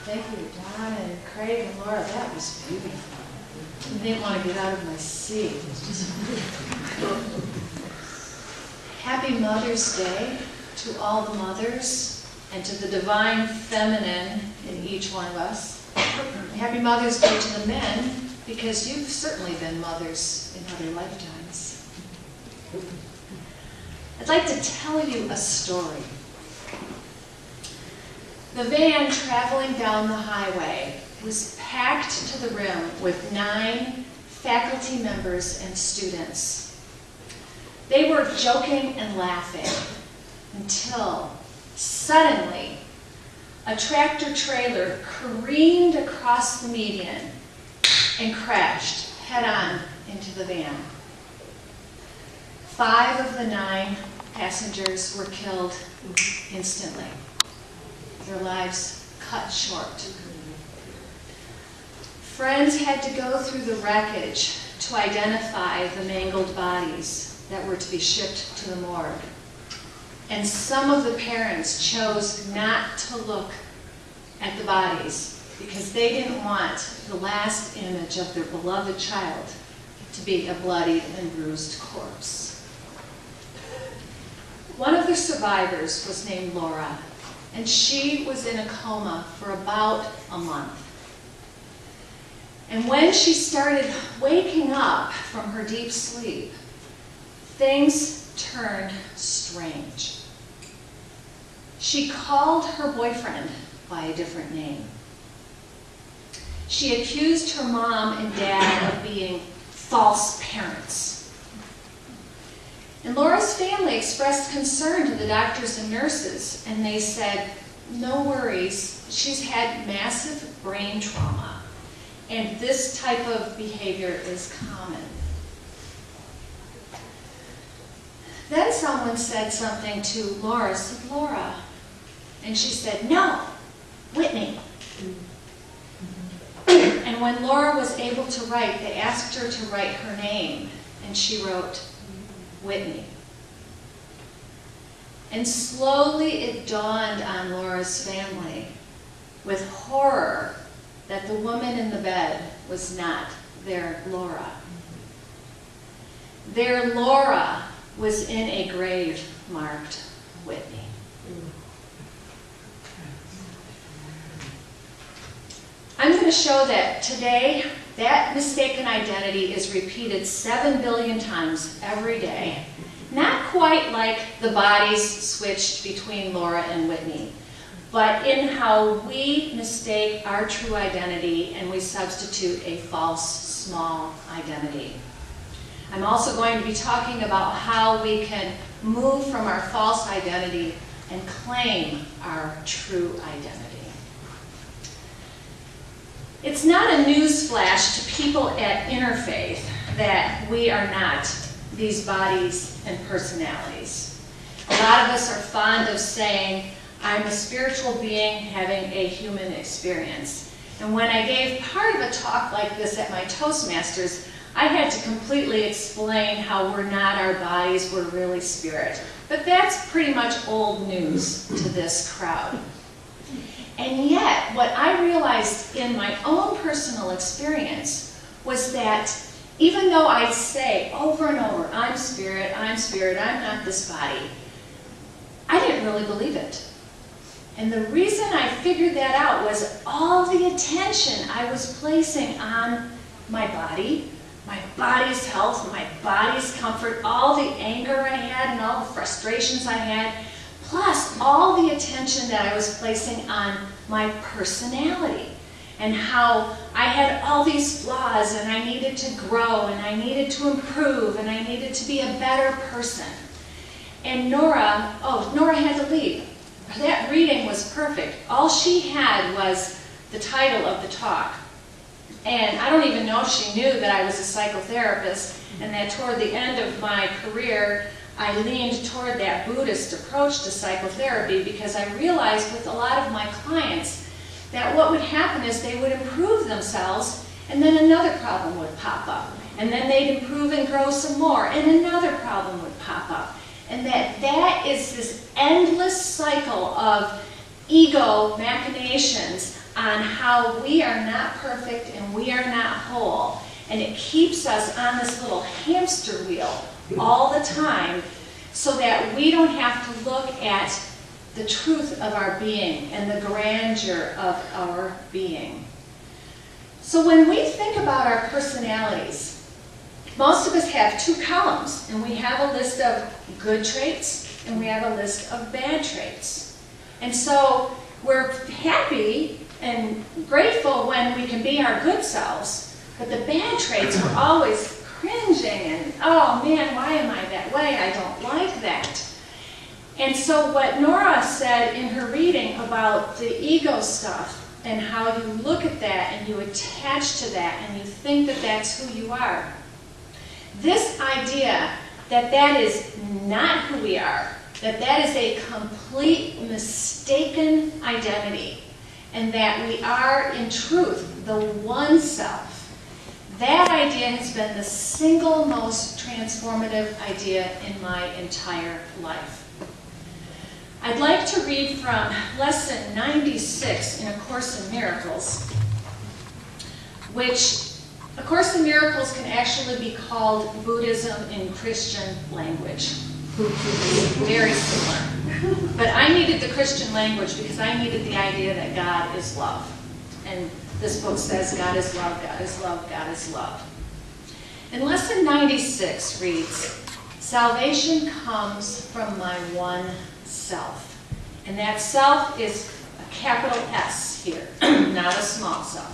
Thank you, Don and Craig and Laura. That was beautiful. I didn't want to get out of my seat. Happy Mother's Day to all the mothers and to the divine feminine in each one of us. Happy Mother's Day to the men, because you've certainly been mothers in other lifetimes. I'd like to tell you a story. The van traveling down the highway was packed to the rim with 9 faculty members and students. They were joking and laughing until suddenly a tractor trailer careened across the median and crashed head-on into the van. 5 of the 9 passengers were killed instantly. Their lives cut short. Friends had to go through the wreckage to identify the mangled bodies that were to be shipped to the morgue. And some of the parents chose not to look at the bodies because they didn't want the last image of their beloved child to be a bloodied and bruised corpse. One of the survivors was named Laura, and she was in a coma for about a month. And when she started waking up from her deep sleep, things turned strange. She called her boyfriend by a different name. She accused her mom and dad of being false parents. And Laura's family expressed concern to the doctors and nurses, and they said, no worries, she's had massive brain trauma, and this type of behavior is common. Then someone said something to Laura, said, Laura, and she said, no, Whitney. And when Laura was able to write, they asked her to write her name, and she wrote, Whitney. And slowly it dawned on Laura's family with horror that the woman in the bed was not their Laura. Their Laura was in a grave marked Whitney. I'm going to show that today that mistaken identity is repeated 7 billion times every day. Not quite like the bodies switched between Laura and Whitney, but in how we mistake our true identity and we substitute a false, small identity. I'm also going to be talking about how we can move from our false identity and claim our true identity. It's not a newsflash to people at Interfaith that we are not these bodies and personalities. A lot of us are fond of saying, I'm a spiritual being having a human experience. And when I gave part of a talk like this at my Toastmasters, I had to completely explain how we're not our bodies, we're really spirit. But that's pretty much old news to this crowd. And yet, what I realized in my own personal experience was that even though I say over and over, I'm spirit, I'm not this body, I didn't really believe it. And the reason I figured that out was all the attention I was placing on my body's health, my body's comfort, all the anger I had and all the frustrations I had, plus all the attention that I was placing on my personality and how I had all these flaws and I needed to grow and I needed to improve and I needed to be a better person. And Nora had to leave. That reading was perfect. All she had was the title of the talk. And I don't even know if she knew that I was a psychotherapist and that toward the end of my career, I leaned toward that Buddhist approach to psychotherapy because I realized with a lot of my clients that what would happen is they would improve themselves and then another problem would pop up. And then they'd improve and grow some more and another problem would pop up. And that is this endless cycle of ego machinations on how we are not perfect and we are not whole. And it keeps us on this little hamster wheel all the time so that we don't have to look at the truth of our being and the grandeur of our being. So when we think about our personalities, most of us have two columns, and we have a list of good traits and we have a list of bad traits. And so we're happy and grateful when we can be our good selves, but the bad traits we're always cringing and, oh man, why am I that way? I don't like that. And so what Nora said in her reading about the ego stuff and how you look at that and you attach to that and you think that that's who you are. This idea that that is not who we are, that is a complete mistaken identity, and that we are in truth the one self, that idea has been the single most transformative idea in my entire life. I'd like to read from lesson 96 in A Course in Miracles, which A Course in Miracles can actually be called Buddhism in Christian language. Very similar. But I needed the Christian language because I needed the idea that God is love. And this book says God is love, God is love, God is love. And lesson 96 reads, salvation comes from my one self. And that self is a capital S here, not a small self.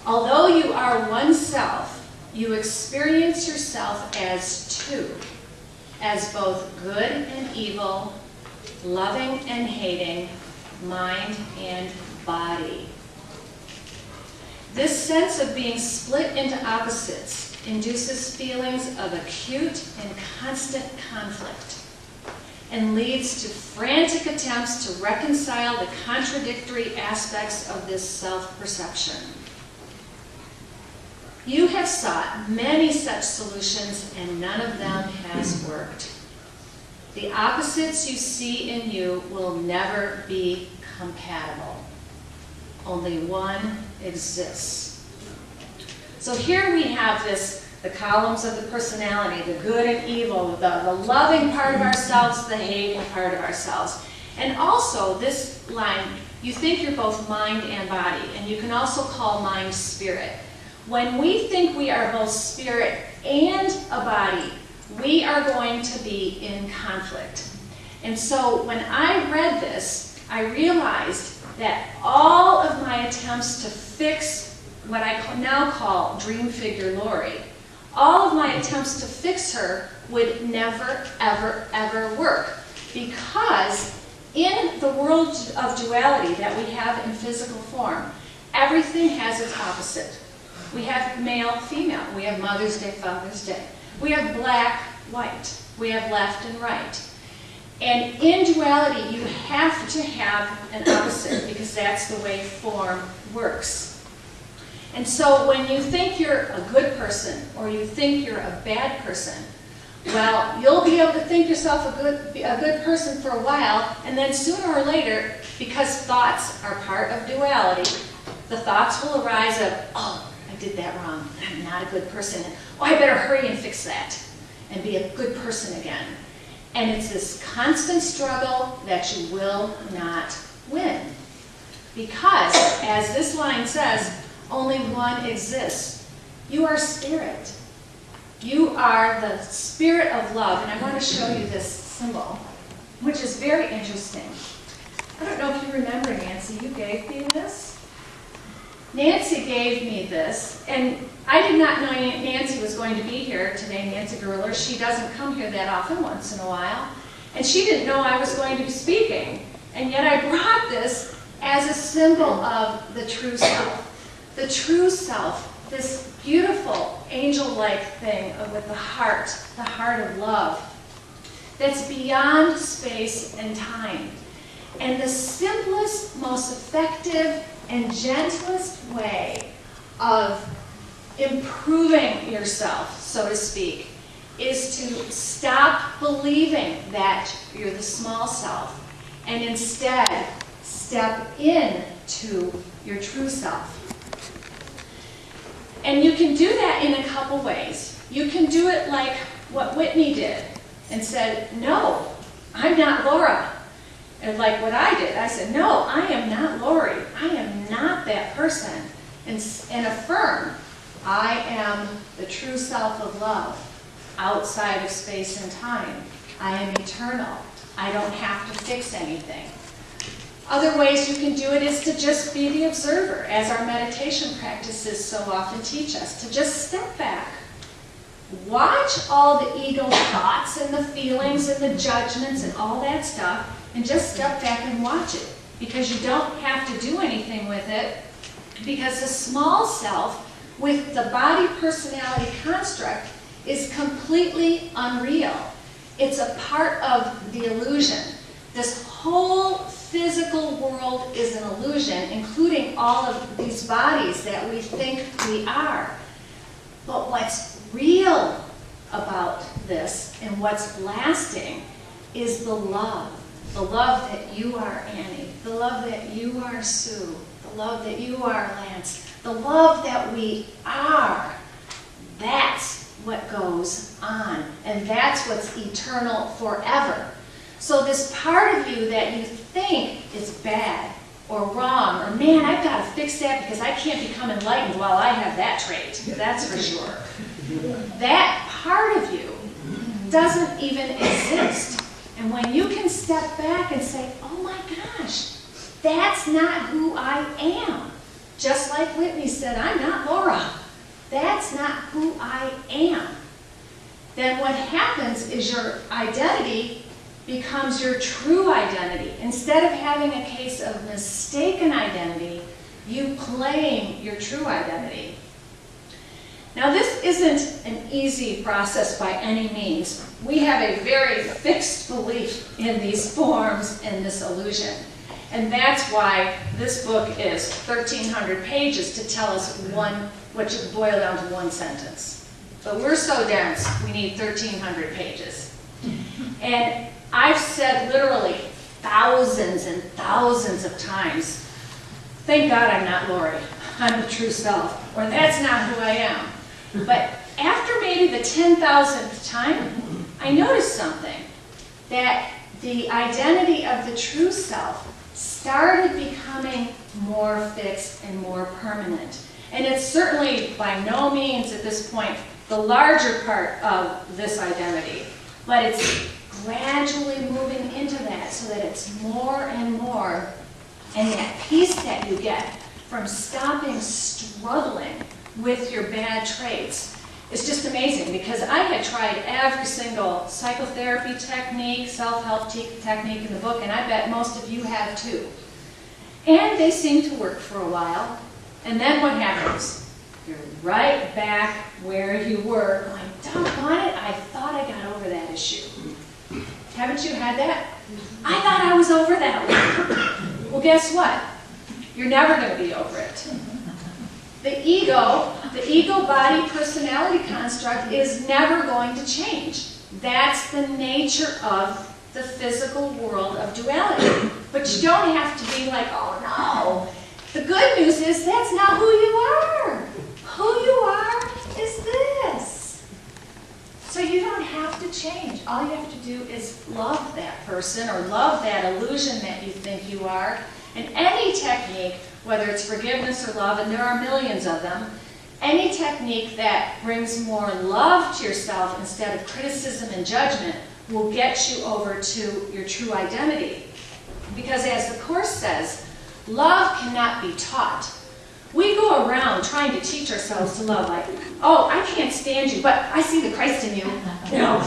Although you are one self, you experience yourself as two, as both good and evil, loving and hating, mind and body. This sense of being split into opposites induces feelings of acute and constant conflict and leads to frantic attempts to reconcile the contradictory aspects of this self-perception. You have sought many such solutions, and none of them has worked. The opposites you see in you will never be compatible. Only one exists. So here we have the columns of the personality, the good and evil, the loving part of ourselves, the hating part of ourselves. And also this line, you think you're both mind and body, and you can also call mind spirit. When we think we are both spirit and a body, we are going to be in conflict. And so when I read this, I realized that all of my attempts to fix what I now call dream figure Lorri, all of my attempts to fix her would never, ever, ever work. Because in the world of duality that we have in physical form, everything has its opposite. We have male, female. We have Mother's Day, Father's Day. We have black, white. We have left and right. And in duality, you have to have an opposite because that's the way form works. And so when you think you're a good person or you think you're a bad person, well, you'll be able to think yourself a good person for a while, and then sooner or later, because thoughts are part of duality, the thoughts will arise of, oh, I did that wrong. I'm not a good person. Oh, I better hurry and fix that and be a good person again. And it's this constant struggle that you will not win. Because, as this line says, only one exists. You are spirit. You are the spirit of love. And I want to show you this symbol, which is very interesting. I don't know if you remember, Nancy, you gave me this. Nancy gave me this, and I did not know Nancy was going to be here today, Nancy Gerler. She doesn't come here that often, once in a while. And she didn't know I was going to be speaking. And yet I brought this as a symbol of the true self. The true self, this beautiful angel-like thing with the heart of love, that's beyond space and time. And the simplest, most effective, and gentlest way of improving yourself, so to speak, is to stop believing that you're the small self and instead step into your true self. And you can do that in a couple ways. You can do it like what Whitney did and said, no, I'm not Laura. And like what I did, I said, no, I am not Lorri. I am not that person. And affirm, I am the true self of love, outside of space and time. I am eternal. I don't have to fix anything. Other ways you can do it is to just be the observer, as our meditation practices so often teach us, to just step back. Watch all the ego thoughts and the feelings and the judgments and all that stuff, and just step back and watch it, because you don't have to do anything with it, because the small self with the body personality construct is completely unreal. It's a part of the illusion. This whole physical world is an illusion, including all of these bodies that we think we are. But what's real about this and what's lasting is the love. The love that you are Annie, the love that you are Sue, the love that you are Lance, the love that we are. That's what goes on, and that's what's eternal forever. So this part of you that you think is bad or wrong, or man, I've got to fix that because I can't become enlightened while I have that trait, that's for sure. That part of you doesn't even exist. And when you can step back and say, oh my gosh, that's not who I am. Just like Whitney said, I'm not Laura. That's not who I am. Then what happens is your identity becomes your true identity. Instead of having a case of mistaken identity, you claim your true identity. Now this isn't an easy process by any means. We have a very fixed belief in these forms and this illusion. And that's why this book is 1,300 pages to tell us what should boil down to one sentence. But we're so dense, we need 1,300 pages. And I've said literally thousands and thousands of times, thank God I'm not Lorri, I'm the true self, or that's not who I am. But after maybe the 10,000th time, I noticed something, that the identity of the true self started becoming more fixed and more permanent. And it's certainly by no means at this point the larger part of this identity, but it's gradually moving into that so that it's more and more. And that peace that you get from stopping struggling with your bad traits is just amazing, because I had tried every single psychotherapy technique, self-help technique in the book, and I bet most of you have too. And they seem to work for a while, and then what happens? You're right back where you were, going, doggone it, I thought I got over that issue. Haven't you had that? I thought I was over that one. Well, guess what? You're never going to be over it. The ego body personality construct is never going to change. That's the nature of the physical world of duality. But you don't have to be like, oh no. The good news is that's not who you are. Who you are is this. So you don't have to change. All you have to do is love that person or love that illusion that you think you are. And any technique, whether it's forgiveness or love, and there are millions of them, any technique that brings more love to yourself instead of criticism and judgment will get you over to your true identity. Because as the Course says, love cannot be taught. We go around trying to teach ourselves to love, like, oh, I can't stand you, but I see the Christ in you. No.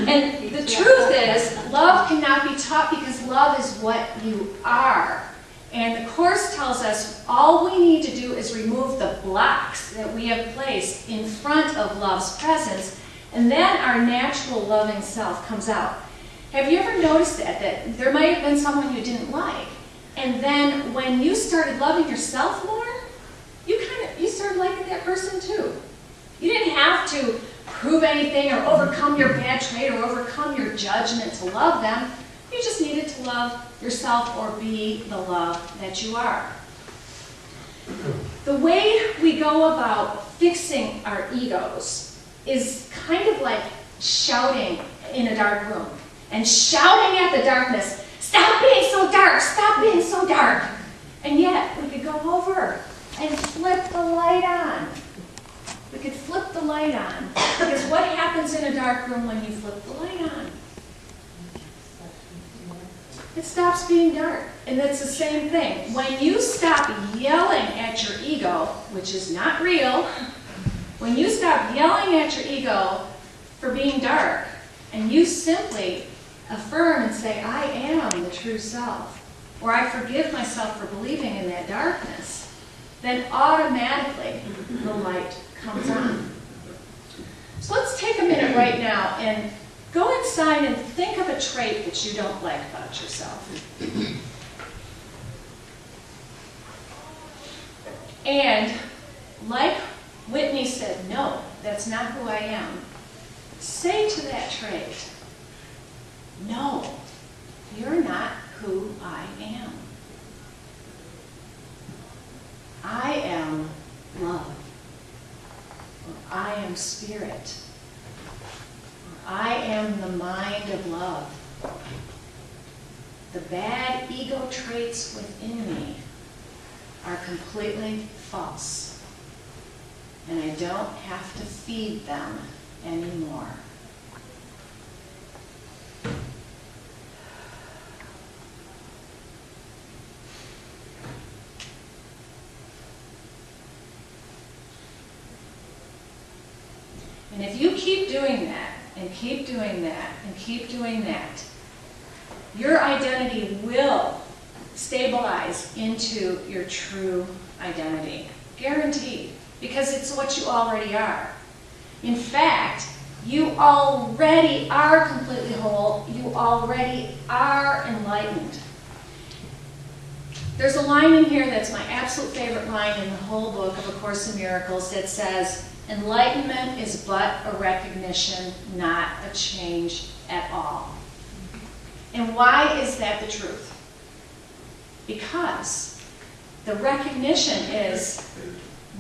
And the truth is, love cannot be taught because love is what you are. And the Course tells us all we need to do is remove the blocks that we have placed in front of love's presence, and then our natural loving self comes out. Have you ever noticed that there might have been someone you didn't like, and then when you started loving yourself more, you started liking that that person too. You didn't have to prove anything or overcome your bad trait or overcome your judgment to love them. You just needed to love yourself or be the love that you are. The way we go about fixing our egos is kind of like shouting in a dark room and shouting at the darkness, "Stop being so dark, stop being so dark." And yet we could go over and flip the light on. We could flip the light on. Because what happens in a dark room when you flip the light on? It stops being dark. And it's the same thing. When you stop yelling at your ego, which is not real, when you stop yelling at your ego for being dark, and you simply affirm and say, "I am the true self," or "I forgive myself for believing in that darkness," then automatically the light comes on. So let's take a minute right now and go inside and think of a trait that you don't like about yourself. And like Whitney said, "No, that's not who I am." Say to that trait, "No, you're not who I am. I am love. Or I am spirit. Or I am the mind of love. The bad ego traits within me are completely false, and I don't have to feed them anymore." And if you keep doing that, and keep doing that, and keep doing that, your identity will stabilize into your true identity. Guaranteed. Because it's what you already are. In fact, you already are completely whole. You already are enlightened. There's a line in here that's my absolute favorite line in the whole book of A Course in Miracles that says, "Enlightenment is but a recognition, not a change at all." And why is that the truth? Because the recognition is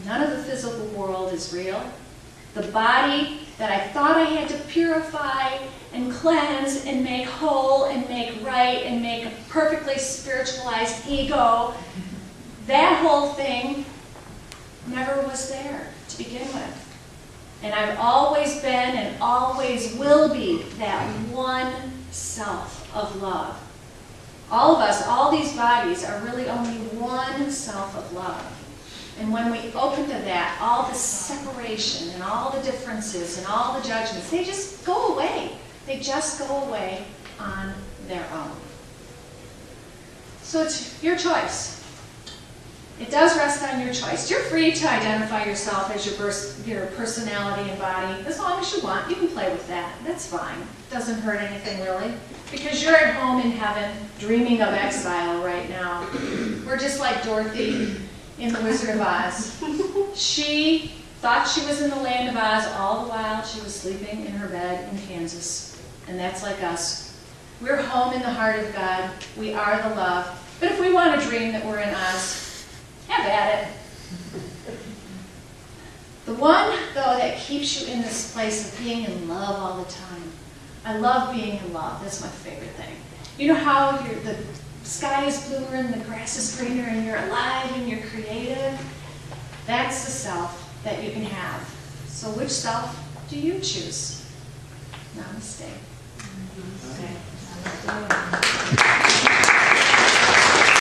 none of the physical world is real. The body that I thought I had to purify and cleanse and make whole and make right and make a perfectly spiritualized ego, that whole thing never was there to begin with. And I've always been and always will be that one self of love. All of us, all these bodies are really only one self of love. And when we open to that, all the separation and all the differences and all the judgments, they just go away. They just go away on their own. So it's your choice. It does rest on your choice. You're free to identify yourself as your personality and body as long as you want. You can play with that. That's fine. It doesn't hurt anything really. Because you're at home in heaven dreaming of exile right now. We're just like Dorothy in The Wizard of Oz. She thought she was in the land of Oz all the while she was sleeping in her bed in Kansas. And that's like us. We're home in the heart of God. We are the love. But if we want to dream that we're in Oz, have at it. The one, though, that keeps you in this place of being in love all the time. I love being in love. That's my favorite thing. You know how the sky is bluer and the grass is greener and you're alive and you're creative? That's the self that you can have. So which self do you choose? Namaste. Okay.